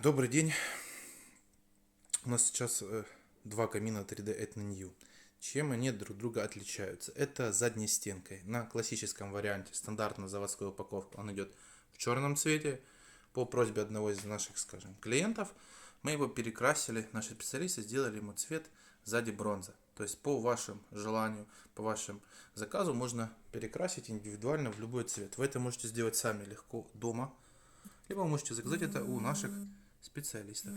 Добрый день. У нас сейчас два камина 3D Ethno New. Чем они друг друга отличаются? Это задней стенкой. На классическом варианте, стандартно заводской упаковки, он идет в черном цвете. По просьбе одного из наших, скажем, клиентов, мы его перекрасили, наши специалисты сделали ему цвет сзади бронза. То есть по вашему желанию, по вашему заказу можно перекрасить индивидуально в любой цвет. Вы это можете сделать сами легко дома, либо можете заказать это у наших специалистов.